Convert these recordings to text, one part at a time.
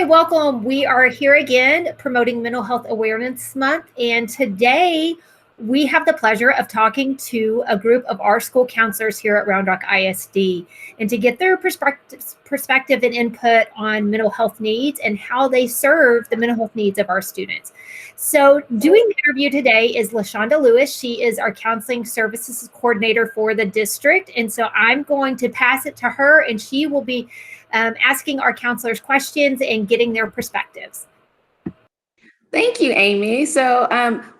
Hi, welcome. We are here again promoting Mental Health Awareness Month. And today we have the pleasure of talking to a group of our school counselors here at Round Rock ISD and to get their perspective and input on mental health needs and how they serve the mental health needs of our students. So doing the interview today is LaShonda Lewis. She is our counseling services coordinator for the district. And so I'm going to pass it to her and she will be asking our counselors questions and getting their perspectives. Thank you, Amy. So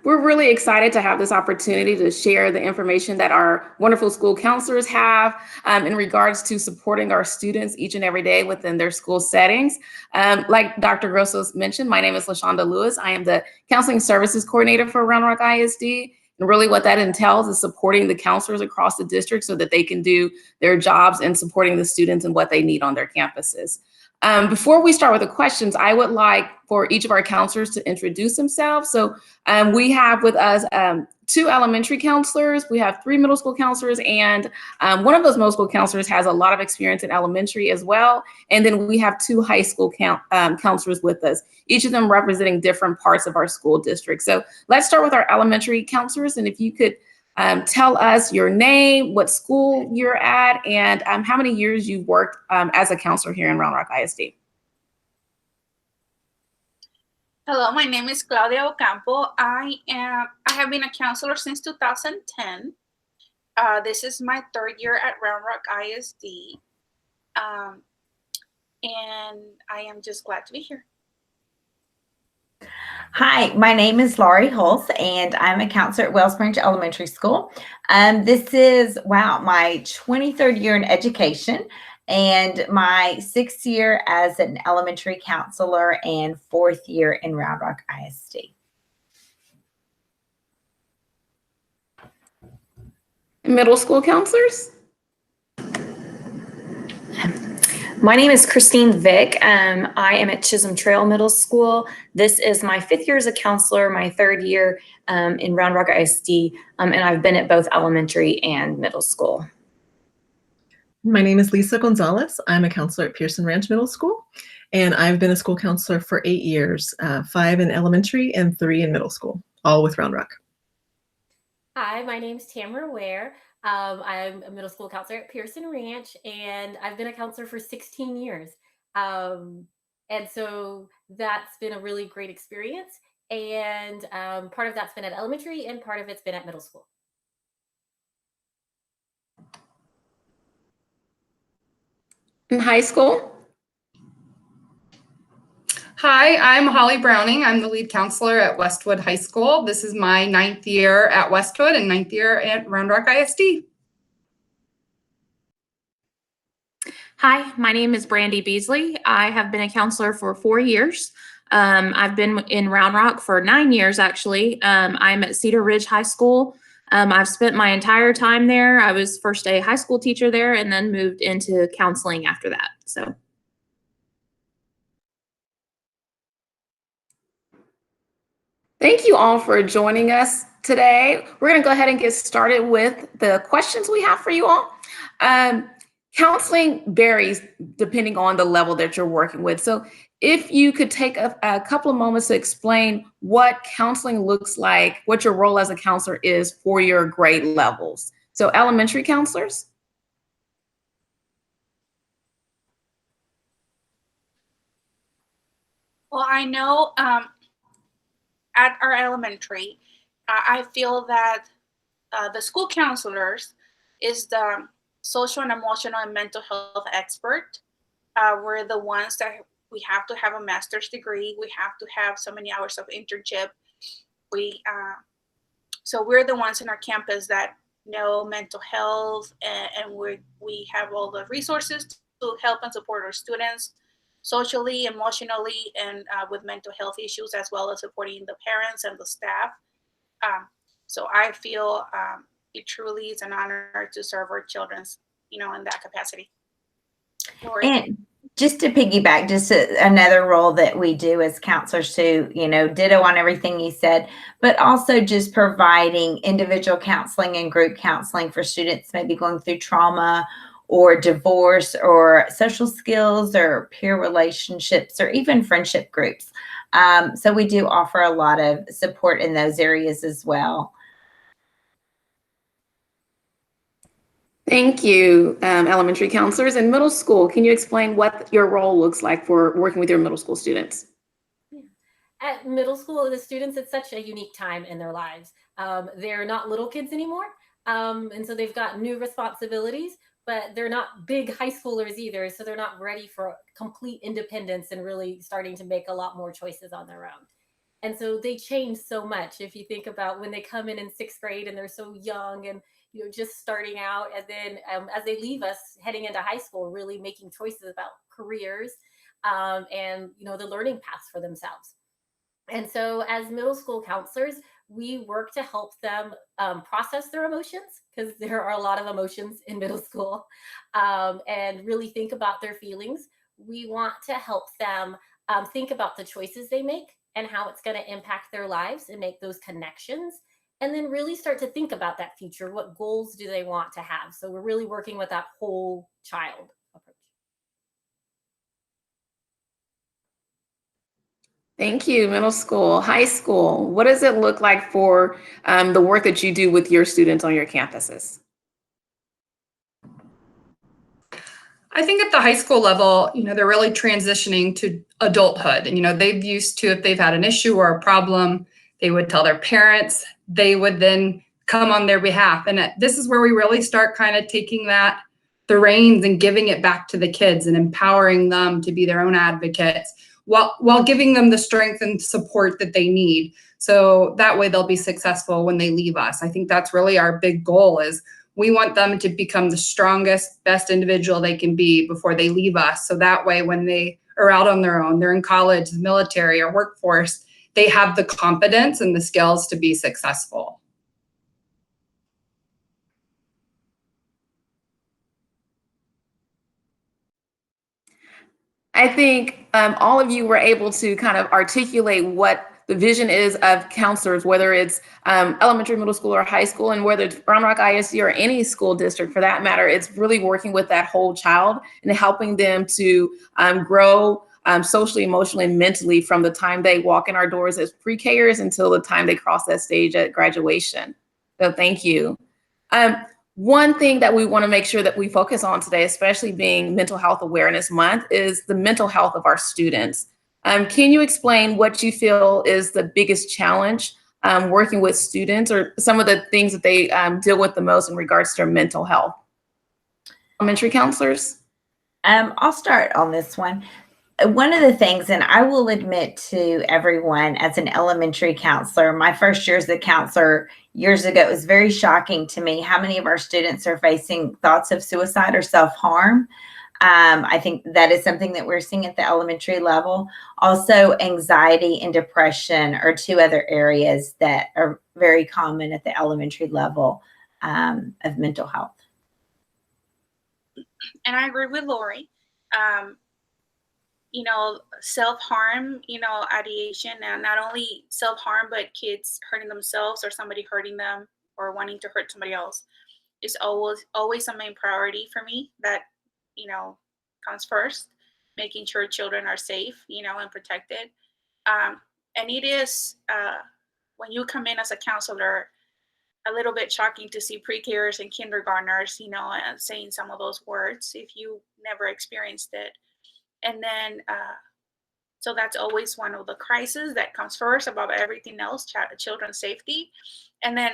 we're really excited to have this opportunity to share the information that our wonderful school counselors have in regards to supporting our students each and every day within their school settings. Like Dr. Grossos mentioned, my name is LaShonda Lewis. I am the counseling services coordinator for Round Rock ISD. And really what that entails is supporting the counselors across the district so that they can do their jobs and supporting the students and what they need on their campuses. Before we start with the questions, I would like for each of our counselors to introduce themselves. So we have with us 2 elementary counselors, we have 3 middle school counselors, and one of those middle school counselors has a lot of experience in elementary as well. And then we have 2 high school counselors with us, each of them representing different parts of our school district. So let's start with our elementary counselors. And if you could tell us your name, what school you're at, and how many years you've worked as a counselor here in Round Rock ISD. Hello, my name is Claudia Ocampo. I have been a counselor since 2010. This is my 3rd year at Round Rock ISD. And I am just glad to be here. Hi, my name is Laurie Hulse, and I'm a counselor at Wellsbridge Elementary School. This is, my 23rd year in education and my 6th year as an elementary counselor and 4th year in Round Rock ISD. Middle school counselors? My name is Christine Vick. I am at Chisholm Trail Middle School. This is my 5th year as a counselor, my 3rd year in Round Rock ISD, and I've been at both elementary and middle school. My name is Lisa Gonzalez. I'm a counselor at Pearson Ranch Middle School, and I've been a school counselor for 8 years, 5 in elementary and 3 in middle school, all with Round Rock. Hi, my name's Tamara Ware. I'm a middle school counselor at Pearson Ranch, and I've been a counselor for 16 years. And so that's been a really great experience. And part of that's been at elementary and part of it's been at middle school. In high school? Hi, I'm Holly Browning. I'm the lead counselor at Westwood High School. This is my 9th year at Westwood and 9th year at Round Rock ISD. Hi, my name is Brandy Beasley. I have been a counselor for 4 years. I've been in Round Rock for 9 years, actually. I'm at Cedar Ridge High School. I've spent my entire time there. I was first a high school teacher there and then moved into counseling after that. So. Thank you all for joining us today. We're going to go ahead and get started with the questions we have for you all. Counseling varies depending on the level that you're working with. So if you could take a couple of moments to explain what counseling looks like, what your role as a counselor is for your grade levels. So elementary counselors. Well, I know at our elementary, I feel that the school counselors is the social and emotional and mental health expert. We're the ones that we have to have a master's degree. We have to have so many hours of internship. So we're the ones in our campus that know mental health, and we have all the resources to help and support our students socially, emotionally, and with mental health issues, as well as supporting the parents and the staff. So I feel it truly is an honor to serve our children, in that capacity. And just to piggyback, just another role that we do as counselors too, ditto on everything you said, but also just providing individual counseling and group counseling for students maybe going through trauma or divorce or social skills or peer relationships or even friendship groups. So we do offer a lot of support in those areas as well. Thank you, elementary counselors. And middle school, can you explain what your role looks like for working with your middle school students? At middle school, the students, it's such a unique time in their lives. They're not little kids anymore. And so they've got new responsibilities, but they're not big high schoolers either. So they're not ready for complete independence and really starting to make a lot more choices on their own. And so they change so much. If you think about when they come in sixth grade and they're so young and just starting out, and then as they leave us heading into high school, really making choices about careers and the learning paths for themselves. And so as middle school counselors, we work to help them process their emotions, because there are a lot of emotions in middle school, and really think about their feelings. We want to help them think about the choices they make and how it's going to impact their lives and make those connections. And then really start to think about that future. What goals do they want to have? So we're really working with that whole child approach. Thank you, middle school, high school. What does it look like for the work that you do with your students on your campuses? I think at the high school level, they're really transitioning to adulthood. And, they've used to, if they've had an issue or a problem, they would tell their parents, they would then come on their behalf. And this is where we really start kind of taking the reins and giving it back to the kids and empowering them to be their own advocates while giving them the strength and support that they need. So that way they'll be successful when they leave us. I think that's really our big goal, is we want them to become the strongest, best individual they can be before they leave us. So that way, when they are out on their own, they're in college, the military, or workforce, they have the confidence and the skills to be successful. I think all of you were able to kind of articulate what the vision is of counselors, whether it's elementary, middle school, or high school, and whether it's Round Rock ISD or any school district for that matter. It's really working with that whole child and helping them to grow socially, emotionally, and mentally from the time they walk in our doors as pre-Kers until the time they cross that stage at graduation. So thank you. One thing that we want to make sure that we focus on today, especially being Mental Health Awareness Month, is the mental health of our students. Can you explain what you feel is the biggest challenge working with students, or some of the things that they deal with the most in regards to their mental health? Elementary counselors? I'll start on this one. One of the things, and I will admit to everyone, as an elementary counselor, my first year as a counselor years ago, it was very shocking to me how many of our students are facing thoughts of suicide or self-harm. I think that is something that we're seeing at the elementary level. Also, anxiety and depression are two other areas that are very common at the elementary level of mental health. And I agree with Lori. Self-harm, ideation, and not only self-harm, but kids hurting themselves or somebody hurting them or wanting to hurt somebody else is always a main priority for me. That, comes first, making sure children are safe, and protected. And it is, when you come in as a counselor, a little bit shocking to see pre-Kers and kindergartners, and saying some of those words if you never experienced it. And then, so that's always one of the crises that comes first above everything else, children's safety. And then,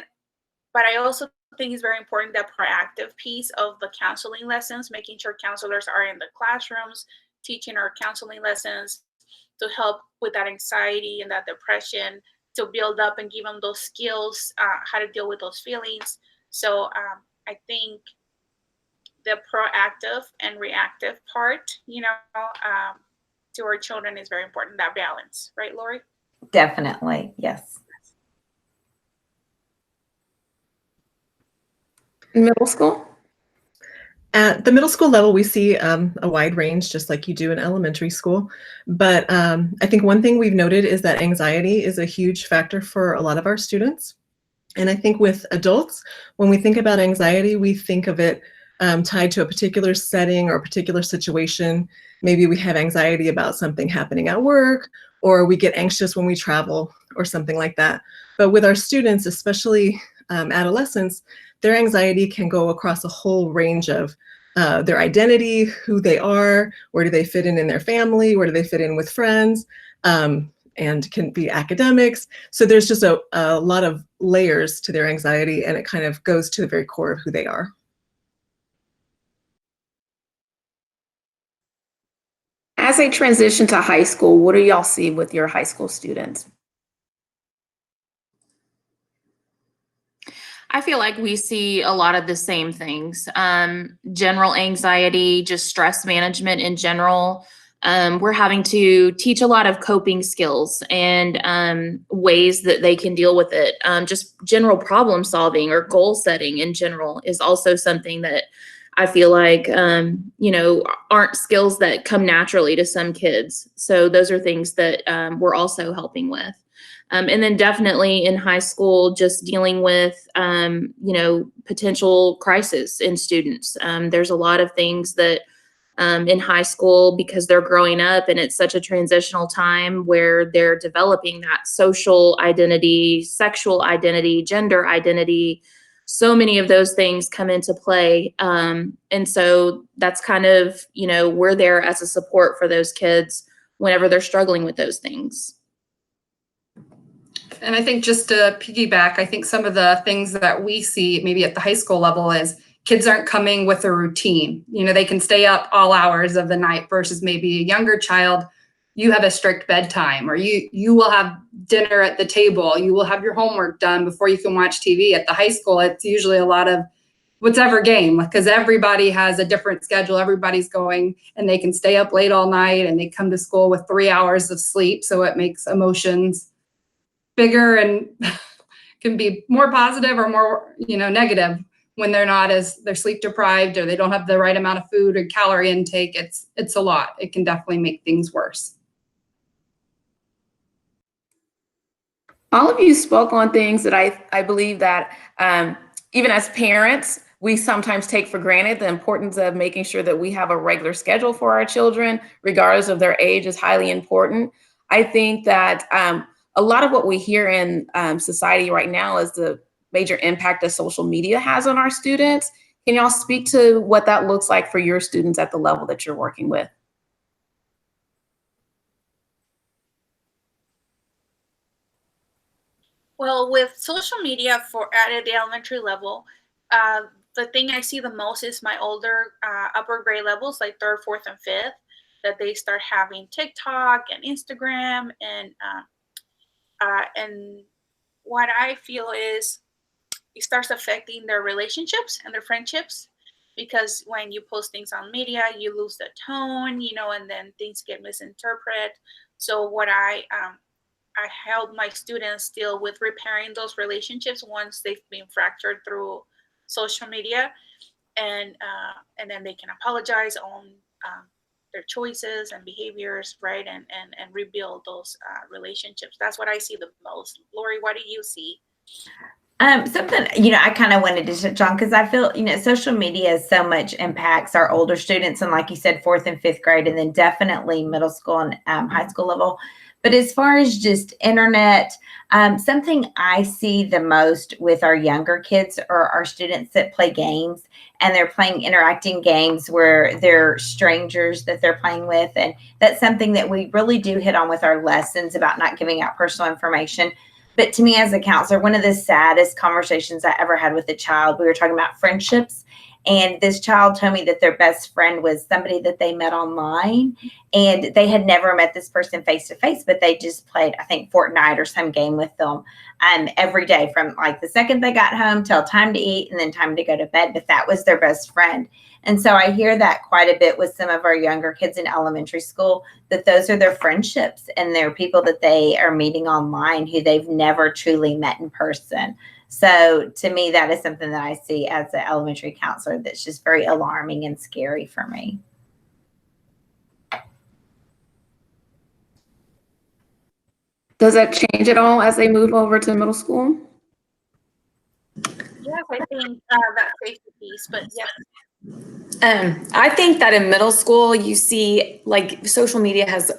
but I also think it's very important, that proactive piece of the counseling lessons, making sure counselors are in the classrooms, teaching our counseling lessons to help with that anxiety and that depression, to build up and give them those skills, how to deal with those feelings. So I think the proactive and reactive part, to our children is very important, that balance. Right, Lori? Definitely, yes. Middle school? At the middle school level, we see a wide range, just like you do in elementary school. But I think one thing we've noted is that anxiety is a huge factor for a lot of our students. And I think with adults, when we think about anxiety, we think of it tied to a particular setting or a particular situation. Maybe we have anxiety about something happening at work, or we get anxious when we travel or something like that. But with our students, especially adolescents, their anxiety can go across a whole range of their identity, who they are, where do they fit in their family, where do they fit in with friends, and can be academics. So there's just a lot of layers to their anxiety, and it kind of goes to the very core of who they are. As they transition to high school, what do y'all see with your high school students? I feel like we see a lot of the same things. General anxiety, just stress management in general. We're having to teach a lot of coping skills and ways that they can deal with it. Just general problem solving or goal setting in general is also something that I feel like, aren't skills that come naturally to some kids. So those are things that we're also helping with. And then definitely in high school, just dealing with, potential crisis in students. There's a lot of things that in high school, because they're growing up and it's such a transitional time where they're developing that social identity, sexual identity, gender identity. So many of those things come into play. And so that's kind of, we're there as a support for those kids whenever they're struggling with those things. And I think just to piggyback, I think some of the things that we see maybe at the high school level is kids aren't coming with a routine. They can stay up all hours of the night versus maybe a younger child. You have a strict bedtime, or you will have dinner at the table. You will have your homework done before you can watch TV. At the high school, it's usually a lot of whatever game, because everybody has a different schedule. Everybody's going and they can stay up late all night and they come to school with 3 hours of sleep. So it makes emotions bigger and can be more positive or more, negative when they're sleep deprived or they don't have the right amount of food or calorie intake. It's a lot. It can definitely make things worse. All of you spoke on things that I believe that even as parents, we sometimes take for granted. The importance of making sure that we have a regular schedule for our children, regardless of their age, is highly important. I think that a lot of what we hear in society right now is the major impact that social media has on our students. Can y'all speak to what that looks like for your students at the level that you're working with? Well, with social media at the elementary level, the thing I see the most is my older upper grade levels, like 3rd, 4th, and 5th, that they start having TikTok and Instagram, and what I feel is it starts affecting their relationships and their friendships, because when you post things on media, you lose the tone, and then things get misinterpreted. So what I help my students deal with repairing those relationships once they've been fractured through social media, and then they can apologize on their choices and behaviors, right, and rebuild those relationships. That's what I see the most. Lori, what do you see? Something, I kind of wanted to touch on, because I feel, social media so much impacts our older students, and like you said, 4th and 5th grade, and then definitely middle school and high school level. But as far as just internet, something I see the most with our younger kids are our students that play games, and they're playing interacting games where they're strangers that they're playing with. And that's something that we really do hit on with our lessons about not giving out personal information. But to me as a counselor, one of the saddest conversations I ever had with a child, we were talking about friendships. And this child told me that their best friend was somebody that they met online, and they had never met this person face to face, but they just played, I think, Fortnite or some game with them every day, from like the second they got home till time to eat and then time to go to bed. But that was their best friend. And so I hear that quite a bit with some of our younger kids in elementary school, that those are their friendships and they're people that they are meeting online who they've never truly met in person. So to me, that is something that I see as an elementary counselor that's just very alarming and scary for me. Does that change at all as they move over to middle school? Yes, I think that safety piece, but yes. I think that in middle school, you see like social media has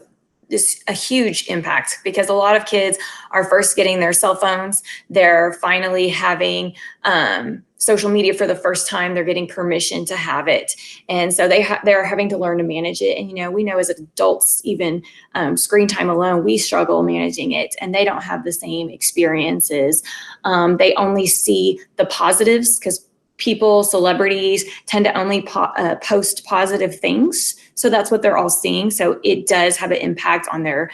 a huge impact because a lot of kids are first getting their cell phones. They're finally having social media for the first time. They're getting permission to have it. And so they're having to learn to manage it. And, we know as adults, even screen time alone, we struggle managing it, and they don't have the same experiences. They only see the positives because celebrities tend to only post positive things. So that's what they're all seeing. So it does have an impact on their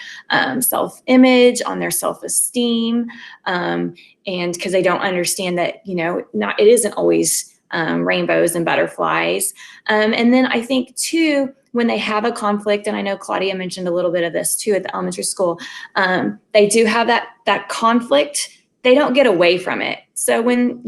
self-image, on their self-esteem, and because they don't understand that, it isn't always rainbows and butterflies. And then I think too, when they have a conflict, and I know Claudia mentioned a little bit of this too at the elementary school, they do have that conflict. They don't get away from it. So when,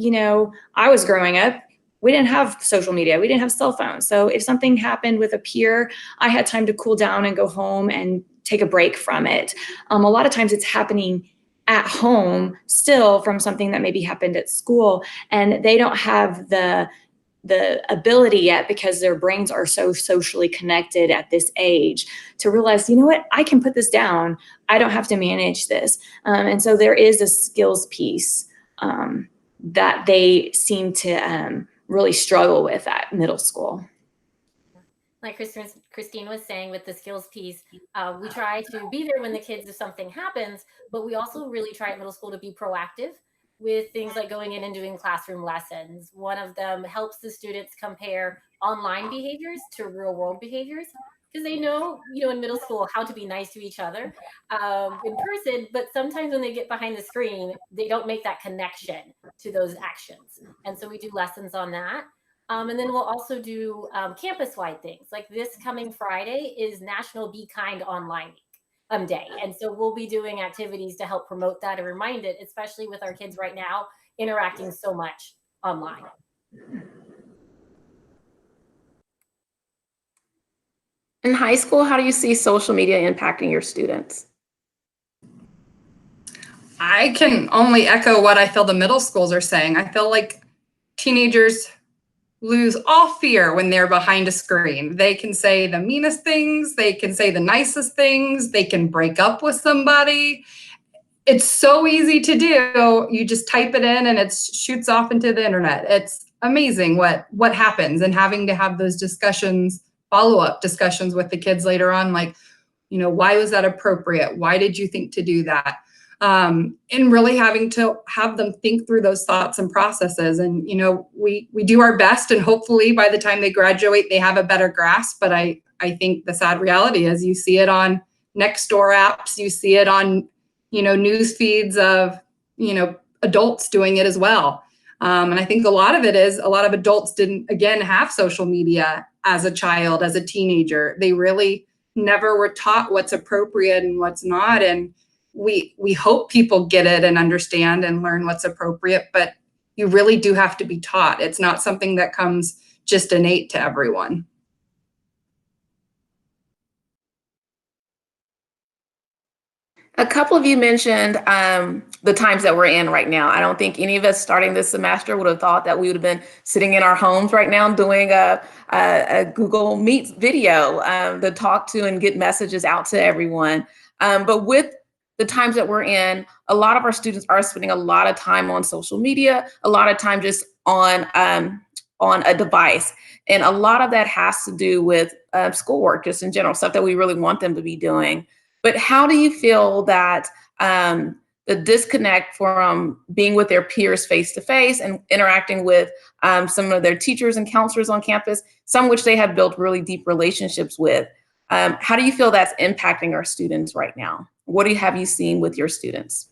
I was growing up, we didn't have social media. We didn't have cell phones. So if something happened with a peer, I had time to cool down and go home and take a break from it. A lot of times it's happening at home still from something that maybe happened at school, and they don't have the ability yet, because their brains are so socially connected at this age, to realize, what, I can put this down. I don't have to manage this. And so there is a skills piece that they seem to really struggle with at middle school. Like Christine was saying with the skills piece, we try to be there when the kids, if something happens, but we also really try at middle school to be proactive with things like going in and doing classroom lessons. One of them helps the students compare online behaviors to real world behaviors, because they know, in middle school, how to be nice to each other in person, but sometimes when they get behind the screen, they don't make that connection to those actions. And so we do lessons on that. And then we'll also do campus-wide things. Like this coming Friday is National Be Kind Online Day. And so we'll be doing activities to help promote that and remind it, especially with our kids right now interacting so much online. In high school, how do you see social media impacting your students? I can only echo what I feel the middle schools are saying. I feel like teenagers lose all fear when they're behind a screen. They can say the meanest things, they can say the nicest things, they can break up with somebody. It's so easy to do. You just type it in and it shoots off into the internet. It's amazing what happens, and having to have those discussions, follow-up discussions with the kids later on, like, why was that appropriate? Why did you think to do that? And really having to have them think through those thoughts and processes. And, we do our best, and hopefully by the time they graduate, they have a better grasp. But I think the sad reality is you see it on next door apps, you see it on, news feeds of, adults doing it as well. And I think a lot of it is a lot of adults didn't, again, have social media as a child, as a teenager. They really never were taught what's appropriate and what's not. And we hope people get it and understand and learn what's appropriate, but you really do have to be taught. It's not something that comes just innate to everyone. A couple of you mentioned the times that we're in right now. I don't think any of us starting this semester would have thought that we would have been sitting in our homes right now doing a Google Meet video to talk to and get messages out to everyone. But with the times that we're in, a lot of our students are spending a lot of time on social media, a lot of time just on a device. And a lot of that has to do with schoolwork, just in general, stuff that we really want them to be doing. But how do you feel that the disconnect from being with their peers face to face and interacting with some of their teachers and counselors on campus, some which they have built really deep relationships with, how do you feel that's impacting our students right now? What have you seen with your students?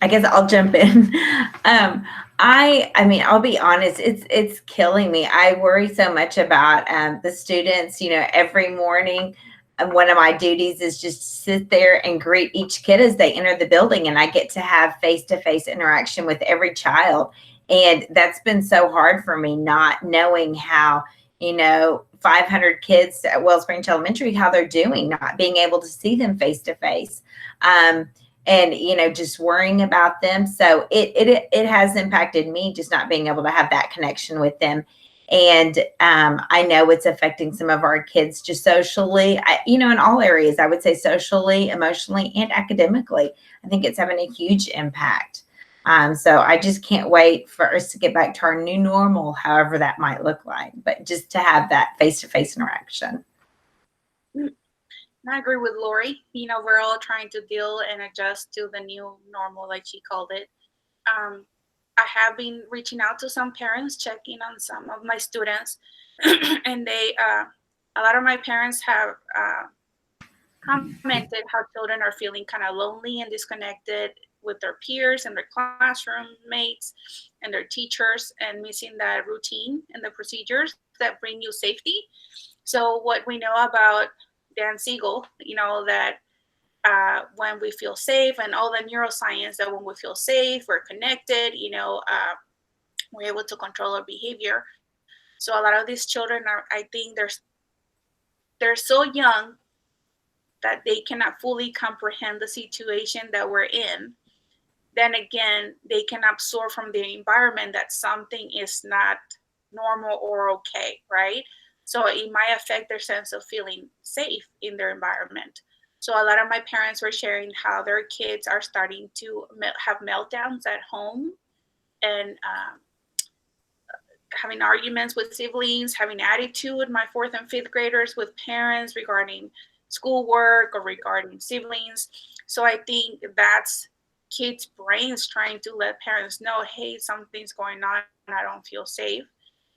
I guess I'll jump in. I mean, I'll be honest, it's killing me. I worry so much about the students. Every morning, one of my duties is just sit there and greet each kid as they enter the building, and I get to have face-to-face interaction with every child. And that's been so hard for me, not knowing how, 500 kids at Wellspring Elementary, how they're doing, not being able to see them face to face. and, just worrying about them. So it has impacted me, just not being able to have that connection with them. And I know it's affecting some of our kids just socially, in all areas. I would say socially, emotionally, and academically. I think it's having a huge impact. So I just can't wait for us to get back to our new normal, however that might look like, but just to have that face-to-face interaction. I agree with Lori. We're all trying to deal and adjust to the new normal, like she called it. I have been reaching out to some parents, checking on some of my students, and a lot of my parents have commented how children are feeling kind of lonely and disconnected with their peers and their classroom mates and their teachers, and missing that routine and the procedures that bring you safety. So what we know about Dan Siegel, that when we feel safe, and all the neuroscience, that when we feel safe, we're connected, we're able to control our behavior. So a lot of these children I think they're so young that they cannot fully comprehend the situation that we're in. Then again, they can absorb from the environment that something is not normal or okay, right? So it might affect their sense of feeling safe in their environment. So a lot of my parents were sharing how their kids are starting to have meltdowns at home, and having arguments with siblings, having attitude, my 4th and 5th graders, with parents regarding schoolwork or regarding siblings. So I think that's kids' brains trying to let parents know, hey, something's going on, I don't feel safe.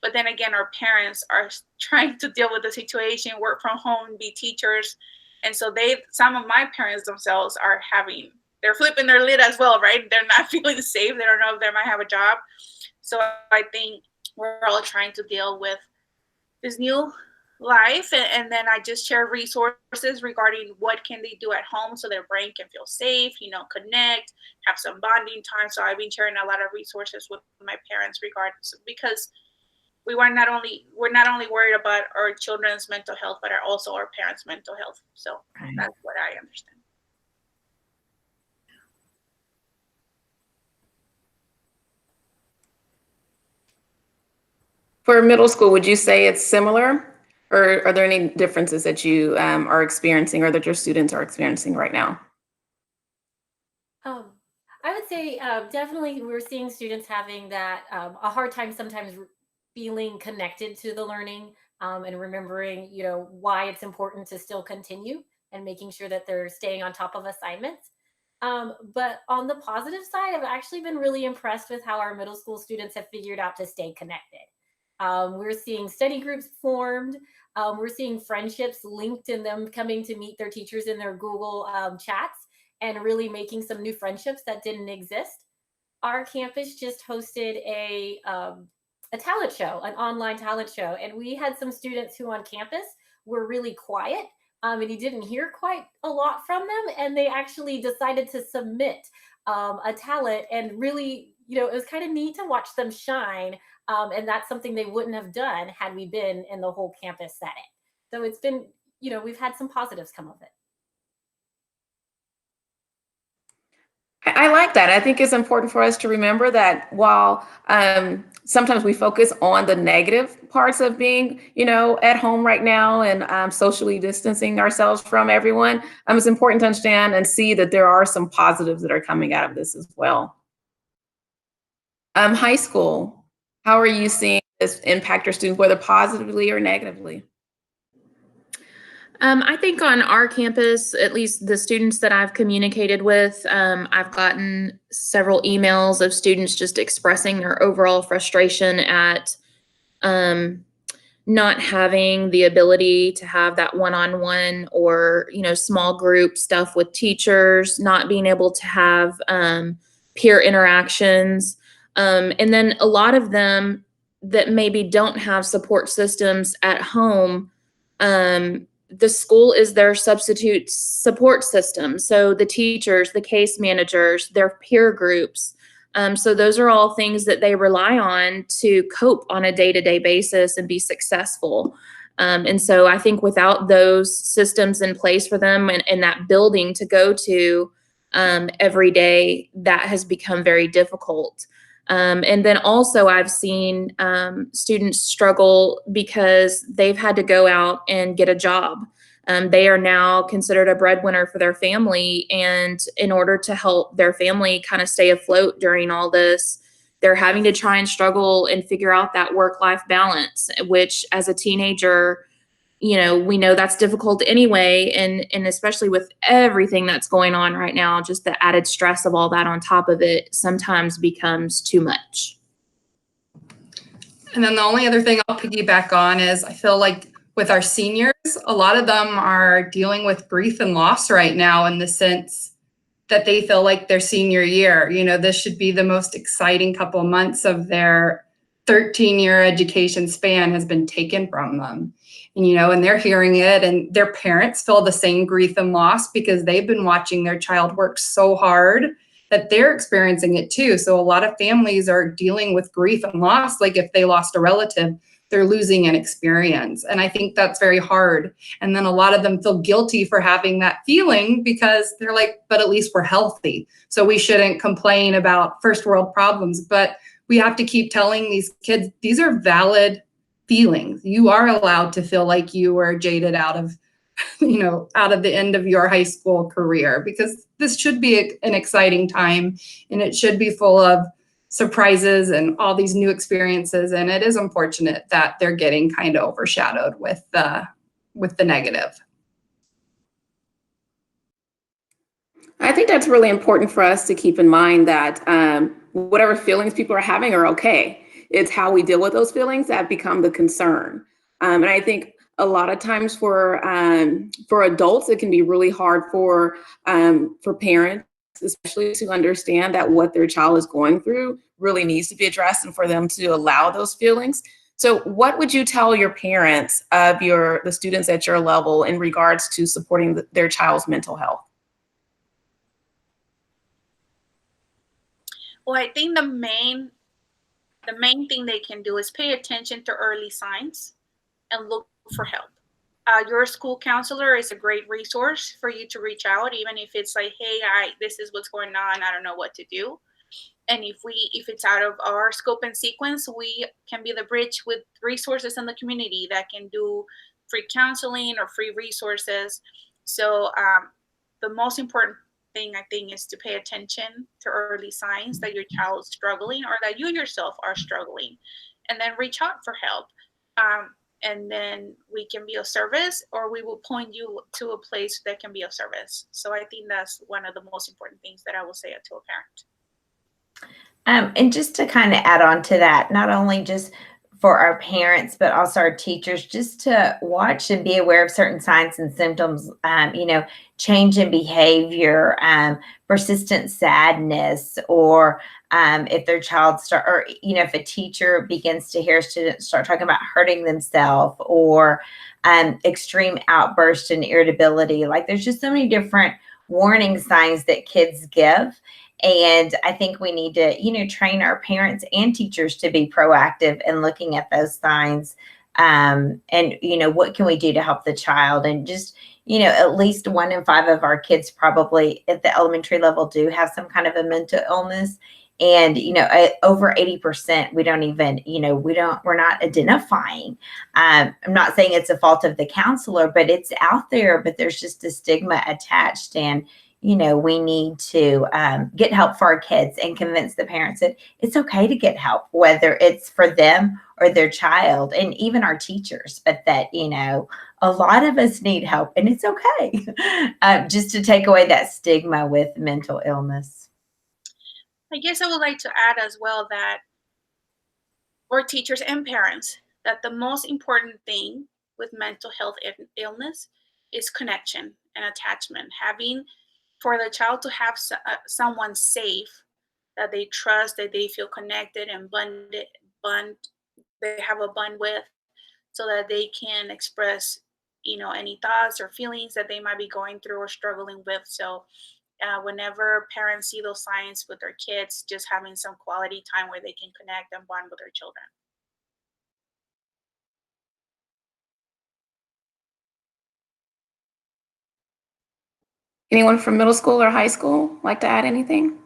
But then again, our parents are trying to deal with the situation, work from home, be teachers. And so some of my parents themselves they're flipping their lid as well, right? They're not feeling safe. They don't know if they might have a job. So I think we're all trying to deal with this new life. And then I just share resources regarding what can they do at home so their brain can feel safe, connect, have some bonding time. So I've been sharing a lot of resources with my parents because we're not only worried about our children's mental health, but also our parents' mental health. So That's what I understand. For middle school, would you say it's similar, or are there any differences that you are experiencing or that your students are experiencing right now? I would say definitely we're seeing students having that a hard time sometimes feeling connected to the learning, and remembering, why it's important to still continue, and making sure that they're staying on top of assignments. But on the positive side, I've actually been really impressed with how our middle school students have figured out to stay connected. We're seeing study groups formed. We're seeing friendships linked in them coming to meet their teachers in their Google chats, and really making some new friendships that didn't exist. Our campus just hosted a talent show, an online talent show, and we had some students who on campus were really quiet, and you didn't hear quite a lot from them, and they actually decided to submit a talent, and really, it was kind of neat to watch them shine, and that's something they wouldn't have done had we been in the whole campus setting. So it's been, we've had some positives come of it. I like that. I think it's important for us to remember that while sometimes we focus on the negative parts of being, at home right now and socially distancing ourselves from everyone, it's important to understand and see that there are some positives that are coming out of this as well. High school, how are you seeing this impact your students, whether positively or negatively? I think on our campus, at least the students that I've communicated with, I've gotten several emails of students just expressing their overall frustration at not having the ability to have that one-on-one or, small group stuff with teachers, not being able to have peer interactions. And then a lot of them that maybe don't have support systems at home, the school is their substitute support system. So the teachers, the case managers, their peer groups. So those are all things that they rely on to cope on a day-to-day basis and be successful. And so I think without those systems in place for them and that building to go to, every day, that has become very difficult. And then also I've seen students struggle because they've had to go out and get a job. They are now considered a breadwinner for their family. And in order to help their family kind of stay afloat during all this, they're having to try and struggle and figure out that work-life balance, which as a teenager, we know that's difficult anyway. And especially with everything that's going on right now, just the added stress of all that on top of it sometimes becomes too much. And then the only other thing I'll piggyback on is I feel like with our seniors, a lot of them are dealing with grief and loss right now, in the sense that they feel like their senior year, this should be the most exciting couple months of their 13-year education span has been taken from them. And they're hearing it, and their parents feel the same grief and loss because they've been watching their child work so hard that they're experiencing it too. So a lot of families are dealing with grief and loss. Like if they lost a relative, they're losing an experience. And I think that's very hard. And then a lot of them feel guilty for having that feeling because they're like, but at least we're healthy. So we shouldn't complain about first world problems. But we have to keep telling these kids, these are valid feelings. You are allowed to feel like you were jaded out of the end of your high school career, because this should be an exciting time and it should be full of surprises and all these new experiences. And it is unfortunate that they're getting kind of overshadowed with the negative. I think that's really important for us to keep in mind that whatever feelings people are having are okay. It's how we deal with those feelings that become the concern. And I think a lot of times for adults, it can be really hard for parents, especially, to understand that what their child is going through really needs to be addressed, and for them to allow those feelings. So what would you tell your parents of the students at your level in regards to supporting their child's mental health? Well, I think the main thing they can do is pay attention to early signs and look for help. Your school counselor is a great resource for you to reach out, even if it's like, hey, this is what's going on, I don't know what to do. And if it's out of our scope and sequence, we can be the bridge with resources in the community that can do free counseling or free resources. So the most important thing, I think, is to pay attention to early signs that your child is struggling or that you yourself are struggling, and then reach out for help. And then we can be of service, or we will point you to a place that can be of service. So I think that's one of the most important things that I will say to a parent. And just to kind of add on to that, not only just for our parents, but also our teachers, just to watch and be aware of certain signs and symptoms, change in behavior, persistent sadness, or if their child if a teacher begins to hear students start talking about hurting themselves, or extreme outburst and irritability. Like, there's just so many different warning signs that kids give. And I think we need to, train our parents and teachers to be proactive in looking at those signs. And, what can we do to help the child? And just, at least 1 in 5 of our kids probably at the elementary level do have some kind of a mental illness. And, over 80%, we don't even, we're not identifying. I'm not saying it's a fault of the counselor, but it's out there, but there's just a stigma attached. And, we need to get help for our kids and convince the parents that it's okay to get help, whether it's for them or their child, and even our teachers, but that, a lot of us need help and it's okay. Just to take away that stigma with mental illness. I guess I would like to add as well that, or teachers and parents, that the most important thing with mental health illness is connection and attachment. Having, for the child to have someone safe that they trust, that they feel connected and they have a bond with, so that they can express, any thoughts or feelings that they might be going through or struggling with. So whenever parents see those signs with their kids, just having some quality time where they can connect and bond with their children. Anyone from middle school or high school like to add anything?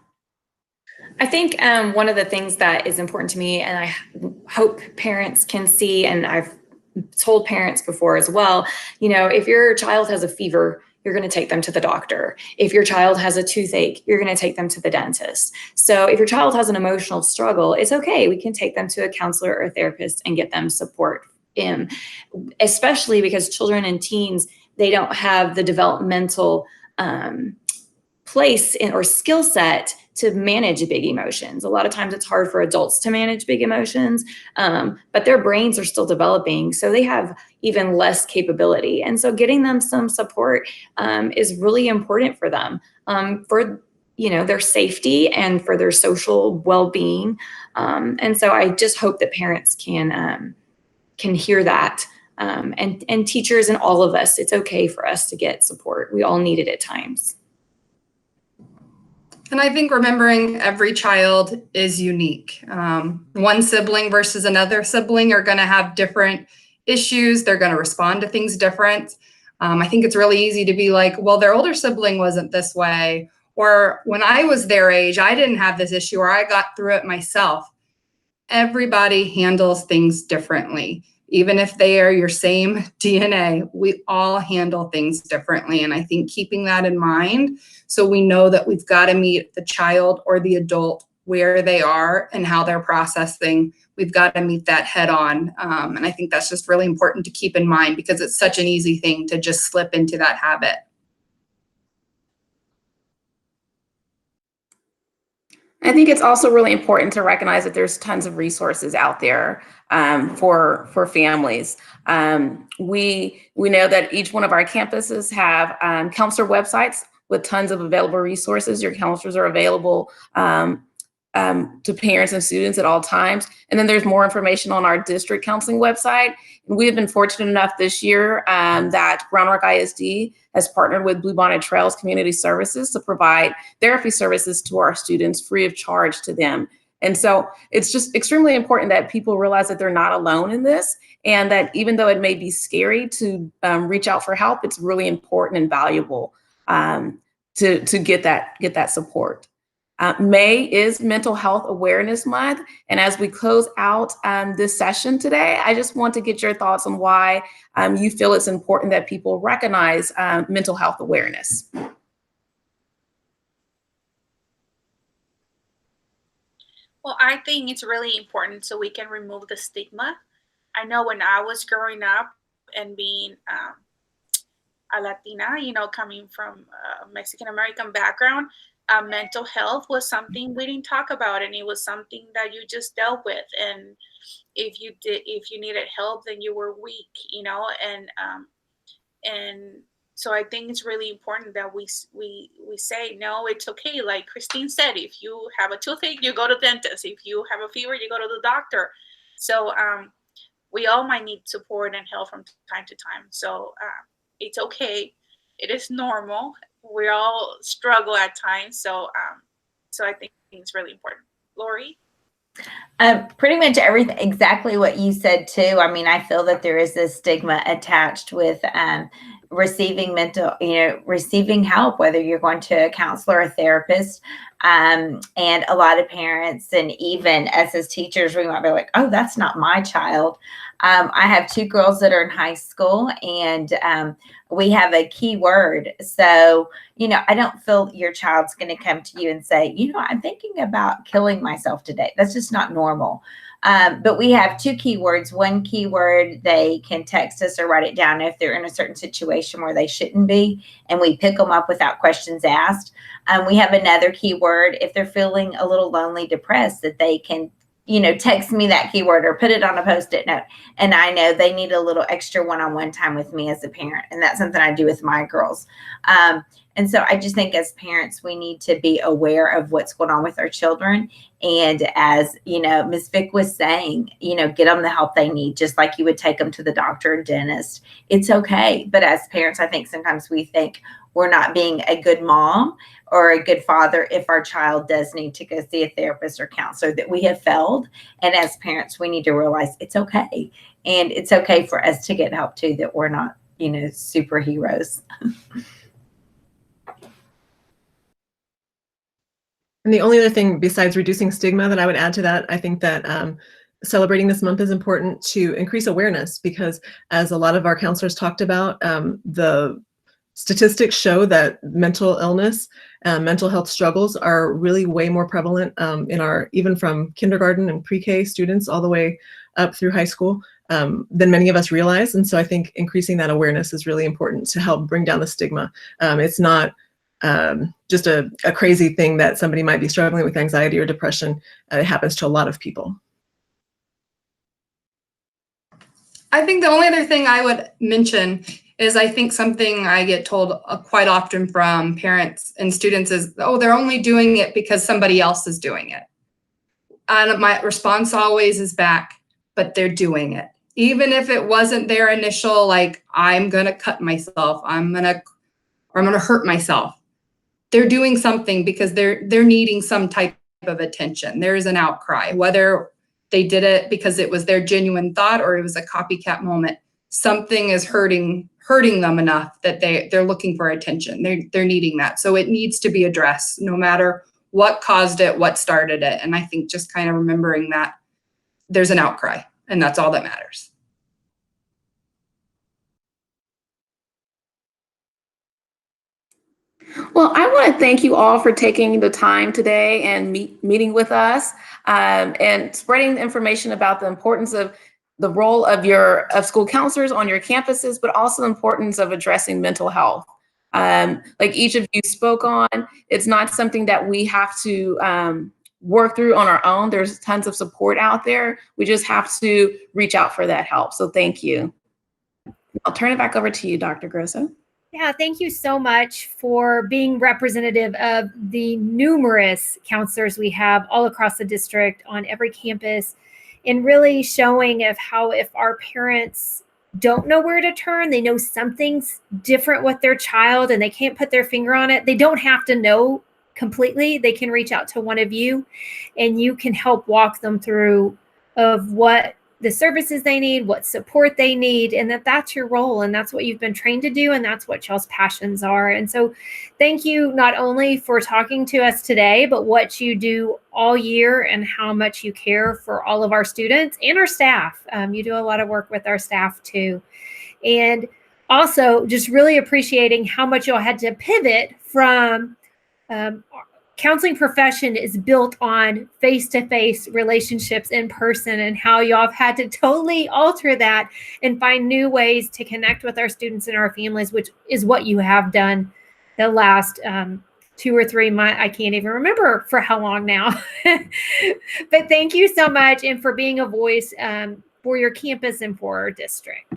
I think one of the things that is important to me, and I hope parents can see, and I've told parents before as well, if your child has a fever, you're going to take them to the doctor. If your child has a toothache, you're going to take them to the dentist. So if your child has an emotional struggle, it's okay. We can take them to a counselor or a therapist and get them support in, especially because children and teens, they don't have the developmental place or skill set to manage big emotions. A lot of times it's hard for adults to manage big emotions, but their brains are still developing, so they have even less capability. And so getting them some support is really important for them, for their safety and for their social well-being. And so I just hope that parents can hear that, and teachers and all of us. It's okay for us to get support. We all need it at times. And I think remembering every child is unique. One sibling versus another sibling are going to have different issues. They're going to respond to things different. I think it's really easy to be like, well, their older sibling wasn't this way, or when I was their age, I didn't have this issue, or I got through it myself. Everybody handles things differently. Even if they are your same DNA, we all handle things differently. And I think keeping that in mind, so we know that we've got to meet the child or the adult where they are and how they're processing. We've got to meet that head on. And I think that's just really important to keep in mind, because it's such an easy thing to just slip into that habit. I think it's also really important to recognize that there's tons of resources out there for families. We know that each one of our campuses have counselor websites with tons of available resources. Your counselors are available to parents and students at all times. And then there's more information on our district counseling website. And we have been fortunate enough this year that Round Rock ISD has partnered with Bluebonnet Trails Community Services to provide therapy services to our students free of charge to them. And so it's just extremely important that people realize that they're not alone in this, and that even though it may be scary to reach out for help, it's really important and valuable to get that support. May is Mental Health Awareness Month. And as we close out this session today, I just want to get your thoughts on why you feel it's important that people recognize mental health awareness. Well, I think it's really important so we can remove the stigma. I know when I was growing up and being a Latina, coming from a Mexican-American background, mental health was something we didn't talk about, and it was something that you just dealt with. And if you needed help, then you were weak, and so I think it's really important that we say, no, it's okay. Like Christine said, if you have a toothache, you go to the dentist. If you have a fever, you go to the doctor. So we all might need support and help from time to time. So it's okay. It is normal. We all struggle at times. So I think it's really important. Lori? Pretty much everything, exactly what you said too. I mean, I feel that there is this stigma attached with receiving receiving help, whether you're going to a counselor or a therapist. And a lot of parents, and even us as teachers, we might be like, oh, that's not my child. I have two girls that are in high school, and we have a key word. So, I don't feel your child's going to come to you and say, I'm thinking about killing myself today. That's just not normal. But we have two keywords. One keyword, they can text us or write it down if they're in a certain situation where they shouldn't be, and we pick them up without questions asked. We have another keyword if they're feeling a little lonely, depressed, that they can text me that keyword or put it on a Post-it note. And I know they need a little extra one-on-one time with me as a parent. And that's something I do with my girls. And so I just think as parents, we need to be aware of what's going on with our children. And as, Ms. Vick was saying, get them the help they need, just like you would take them to the doctor or dentist. It's okay. But as parents, I think sometimes we think we're not being a good mom or a good father if our child does need to go see a therapist or counselor, that we have failed. And as parents, we need to realize it's okay. And it's okay for us to get help too, that we're not, superheroes. And the only other thing besides reducing stigma that I would add to that, I think that celebrating this month is important to increase awareness, because as a lot of our counselors talked about, the statistics show that mental illness, mental health struggles are really way more prevalent in our, even from kindergarten and pre-K students all the way up through high school, than many of us realize. And so I think increasing that awareness is really important to help bring down the stigma. It's not just a crazy thing that somebody might be struggling with anxiety or depression. It happens to a lot of people. I think the only other thing I would mention is I think something I get told quite often from parents and students is, oh, they're only doing it because somebody else is doing it. And my response always is back, but they're doing it. Even if it wasn't their initial, like, I'm gonna cut myself, I'm gonna hurt myself. They're doing something because they're needing some type of attention. There is an outcry, whether they did it because it was their genuine thought or it was a copycat moment. Something is hurting them enough that they're looking for attention. They're needing that. So it needs to be addressed, no matter what caused it, what started it. And I think just kind of remembering that there's an outcry, and that's all that matters. Well, I want to thank you all for taking the time today and meeting with us and spreading the information about the importance of the role of school counselors on your campuses, but also the importance of addressing mental health. Like each of you spoke on, it's not something that we have to work through on our own. There's tons of support out there. We just have to reach out for that help. So thank you. I'll turn it back over to you, Dr. Grosso. Yeah, thank you so much for being representative of the numerous counselors we have all across the district on every campus, and really showing of how if our parents don't know where to turn, they know something's different with their child and they can't put their finger on it, they don't have to know completely. They can reach out to one of you and you can help walk them through of what the services they need, what support they need, and that's your role. And that's what you've been trained to do. And that's what y'all's passions are. And so thank you not only for talking to us today, but what you do all year and how much you care for all of our students and our staff. You do a lot of work with our staff too. And also just really appreciating how much y'all had to pivot from counseling profession is built on face-to-face relationships in person, and how y'all have had to totally alter that and find new ways to connect with our students and our families, which is what you have done the last 2 or 3 months. I can't even remember for how long now. But thank you so much, and for being a voice for your campus and for our district.